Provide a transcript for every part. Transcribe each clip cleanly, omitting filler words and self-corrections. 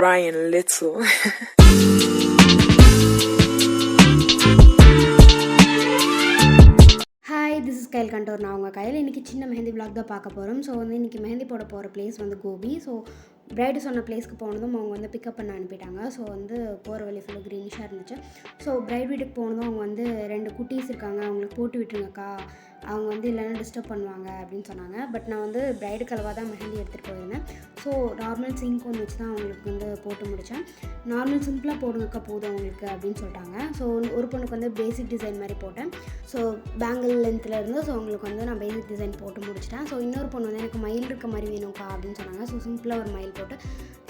Ryan Little. Hi, this is Kyle Cantor. நான் உங்கள் கையில் இன்றைக்கி சின்ன மெஹந்தி விளாக் தான் பார்க்க போகிறோம். ஸோ வந்து இன்றைக்கி மெஹந்தி போட போகிற பிளேஸ் வந்து கோபி. ஸோ பிரைடு சொன்ன பிளேஸ்க்கு போனதும் அவங்க வந்து பிக்கப் பண்ண அனுப்பிட்டாங்க. ஸோ வந்து போகிற வழி ஃபுல்லாக க்ரீனிஷாக இருந்துச்சு. ஸோ பிரைட் வீட்டுக்கு போனதும் அவங்க வந்து 2 குட்டீஸ் இருக்காங்க, அவங்களுக்கு போட்டு விட்டுருங்கக்கா, அவங்க வந்து இல்லைன்னா டிஸ்டர்ப் பண்ணுவாங்க அப்படின்னு சொன்னாங்க. பட் நான் வந்து பிரைடு கலவாக தான் மெஹந்தி எடுத்துகிட்டு போயிருந்தேன். ஸோ நார்மல் சிங்க் ஒன்று வச்சு தான் அவங்களுக்கு வந்து போட்டு முடித்தேன். நார்மல் சிம்பிளாக போடுங்கக்கா போதும் அவங்களுக்கு அப்படின்னு சொல்லிட்டாங்க. ஸோ ஒரு பொண்ணுக்கு வந்து பேசிக் டிசைன் மாதிரி போட்டேன். ஸோ பேங்கிள் லென்த்தில் இருந்து ஸோ அவங்களுக்கு வந்து நான் பேசிக் டிசைன் போட்டு முடிச்சிட்டேன். ஸோ இன்னொரு பொண்ணு வந்து எனக்கு மயில் இருக்க மாதிரி வேணும்க்கா அப்படின்னு சொன்னாங்க. ஸோ சிம்பிளாக ஒரு மயில் போட்டு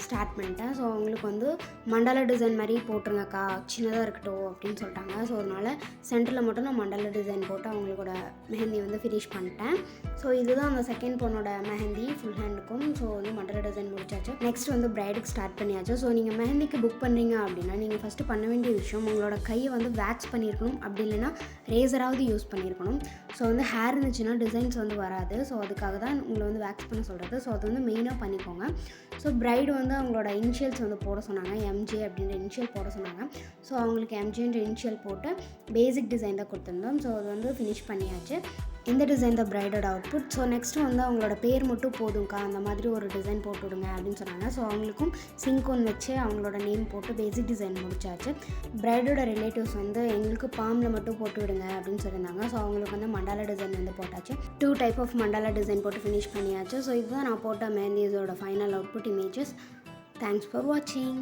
ஸ்டார்ட் பண்ணிட்டேன். ஸோ அவங்களுக்கு வந்து மண்டலா டிசைன் மாதிரி போட்டுருங்கக்கா, சின்னதாக இருக்கட்டும் அப்படின்னு சொல்லிட்டாங்க. ஸோ அதனால் சென்டரில் மட்டும் நான் மண்டலா டிசைன் போட்டு அவங்களோட மெஹந்தி வந்து ஃபினிஷ் பண்ணிட்டேன். ஸோ இதுதான் அந்த செகண்ட் பொண்ணோட மெஹந்தி ஃபுல் ஹேண்டுக்கும். ஸோ வந்து மண்டலா டிசைன் முடிச்சாச்சு. நெக்ஸ்ட் வந்து பிரைடுக்கு ஸ்டார்ட் பண்ணியாச்சு. ஸோ நீங்கள் மெஹந்திக்கு புக் பண்ணுறீங்க அப்படின்னா நீங்கள் ஃபஸ்ட்டு பண்ண வேண்டிய விஷயம், உங்களோட கையை வந்து வேக்ஸ் பண்ணியிருக்கணும், அப்படி இல்லைன்னா ரேசராவது யூஸ் பண்ணியிருக்கணும். ஸோ வந்து ஹேர் இருந்துச்சுன்னா டிசைன்ஸ் வந்து வராது. ஸோ அதுக்காக தான் உங்களை வந்து வேக்ஸ் பண்ண சொல்கிறது. ஸோ அது வந்து மெயினாக பண்ணிக்கோங்க. ஸோ பிரைடு வந்து அவங்களோட இனிஷியல்ஸ் வந்து போட சொன்னாங்க, எம்ஜே அப்படின்ற இனிஷியல் போட சொன்னாங்க. ஸோ அவங்களுக்கு எம்ஜேன்ற இனிஷியல் போட்டு பேசிக் டிசைன் தான் கொடுத்துருந்தோம். ஸோ அது வந்து ஃபினிஷ் பண்ணியாச்சு. இந்த டிசைன் தான் பிரைடோட அவுட்புட். ஸோ நெக்ஸ்ட்டு வந்து அவங்களோட பேர் மட்டும் போதும்க்கா, அந்த மாதிரி ஒரு டிசைன் போட்டு விடுங்க அப்படின்னு சொன்னாங்க. ஸோ அவங்களுக்கும் சிங்க் வச்சு அவங்களோட நேம் போட்டு பேசிக் டிசைன் முடிச்சாச்சு. பிரைடோட ரிலேட்டிவ்ஸ் வந்து எங்களுக்கு பாம்பில் மட்டும் போட்டு விடுங்க அப்படின்னு சொல்லியிருந்தாங்க. ஸோ அவங்களுக்கு வந்து மண்டாலா டிசைன் வந்து போட்டாச்சு. 2 டைப் ஆஃப் மண்டாலா டிசைன் போட்டு ஃபினிஷ் பண்ணியாச்சு. ஸோ இதுதான் நான் போட்ட மெஹந்திஸோட final output images. Thanks for வாட்சிங்.